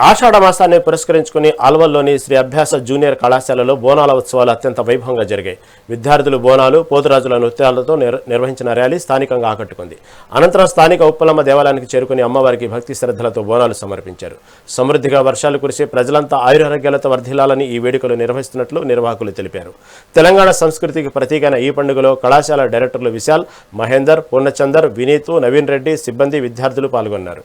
ఆషాఢ మాసాన్ని పురస్కరించుకుని ఆల్వల్లోని శ్రీ అభ్యాస జూనియర్ కళాశాలలో బోనాల ఉత్సవాలు అత్యంత వైభవంగా జరిగాయి. విద్యార్థులు బోనాలు, పోతురాజుల నృత్యాలతో నిర్వహించిన ర్యాలీ స్థానికంగా ఆకట్టుకుంది. అనంతరం స్థానిక ఉప్పలమ్మ దేవాలయానికి చేరుకుని అమ్మవారికి భక్తి శ్రద్ధలతో బోనాలు సమర్పించారు. సమృద్ధిగా వర్షాలు కురిసి ప్రజలంతా ఆయురారోగ్యాలతో వర్ధిల్లాలని ఈ వేడుకలు నిర్వహిస్తున్నట్లు నిర్వాహకులు తెలిపారు. తెలంగాణ సంస్కృతికి ప్రతీకైన ఈ పండుగలో కళాశాల డైరెక్టర్లు విశాల్, మహేందర్, పూర్ణచందర్, వినీత్, నవీన్ రెడ్డి, సిబ్బంది, విద్యార్థులు పాల్గొన్నారు.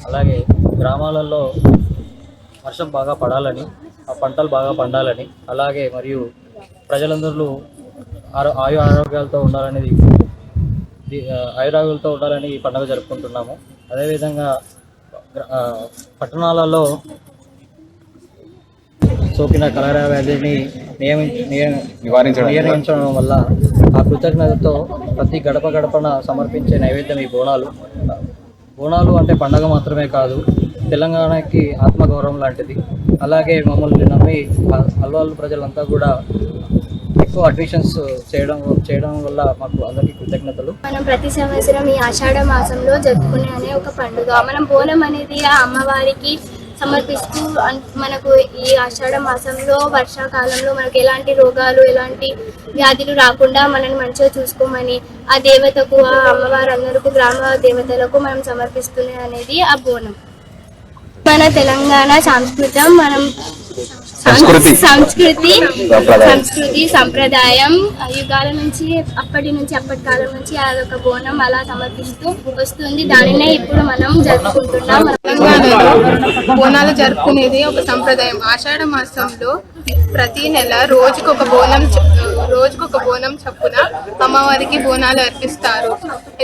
అలాగే గ్రామాలలో వర్షం బాగా పడాలని, ఆ పంటలు బాగా పండాలని, అలాగే మరియు ప్రజలందరూ ఆరోగ్యాలతో ఉండాలని ఈ పండుగ జరుపుకుంటున్నాము. అదేవిధంగా పట్టణాలలో సోకిన కలరా వ్యాధిని నివారించడం వల్ల ఆ కృతజ్ఞతతో ప్రతి గడప గడపన సమర్పించే నైవేద్యం ఈ బోనాలు. బోనాలు అంటే పండగ మాత్రమే కాదు, తెలంగాణకి ఆత్మగౌరవం లాంటిది. అలాగే మమ్మల్ని నమ్మి అల్వాల్ ప్రజలంతా కూడా ఎక్కువ అడ్మిషన్స్ చేయడం వల్ల మాకు అందరికీ కృతజ్ఞతలు. మనం ప్రతి సంవత్సరం ఈ ఆషాఢ మాసంలో జరుపుకునే ఒక పండుగ. మనం బోనం అనేది ఆ అమ్మవారికి సమర్పిస్తూ మనకు ఈ ఆషాఢ మాసంలో వర్షాకాలంలో మనకు ఎలాంటి రోగాలు, ఎలాంటి వ్యాధులు రాకుండా మనల్ని మంచిగా చూసుకోమని ఆ దేవతకు, ఆ అమ్మవారు అందరికీ, గ్రామ దేవతలకు మనం సమర్పిస్తుంది అనేది ఆ బోనం. మన తెలంగాణ సంస్కృతి సంప్రదాయం యుగాల నుంచి అప్పటి కాలం నుంచి అదొక బోనం అలా సమర్పిస్తూ వస్తుంది. దానినే ఇప్పుడు మనం జరుపుకుంటున్నాం. తెలంగాణలో బోనాలు జరుపుకునేది ఒక సంప్రదాయం. ఆషాఢ మాసంలో ప్రతి నెల రోజుకొక బోనం చప్పున అమ్మవారికి బోనాలు అర్పిస్తారు.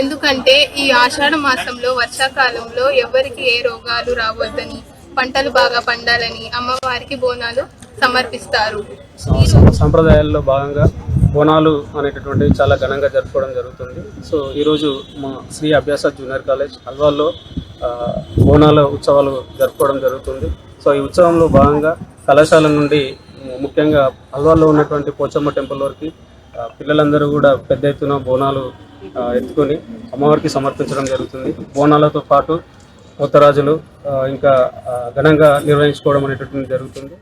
ఎందుకంటే ఈ ఆషాఢ మాసంలో వర్షాకాలంలో ఎవరికి ఏ రోగాలు రావద్దని, పంటలు బాగా పండాలని అమ్మవారికి బోనాలు సమర్పిస్తారు. సంప్రదాయాల్లో భాగంగా బోనాలు అనేటటువంటివి చాలా ఘనంగా జరుపుకోవడం జరుగుతుంది. సో ఈరోజు మా శ్రీ అభ్యాస జూనియర్ కాలేజ్ అల్వాల్లో బోనాల ఉత్సవాలు జరుపుకోవడం జరుగుతుంది. సో ఈ ఉత్సవంలో భాగంగా కళాశాల నుండి ముఖ్యంగా అల్వాల్లో ఉన్నటువంటి పోచమ్మ టెంపుల్ వరకు పిల్లలందరూ కూడా పెద్ద ఎత్తున బోనాలు ఎత్తుకొని అమ్మవారికి సమర్పించడం జరుగుతుంది. బోనాలతో పాటు పోతరాజులు ఇంకా ఘనంగా నిర్వహించుకోవడం అనేటటువంటి జరుగుతుంది.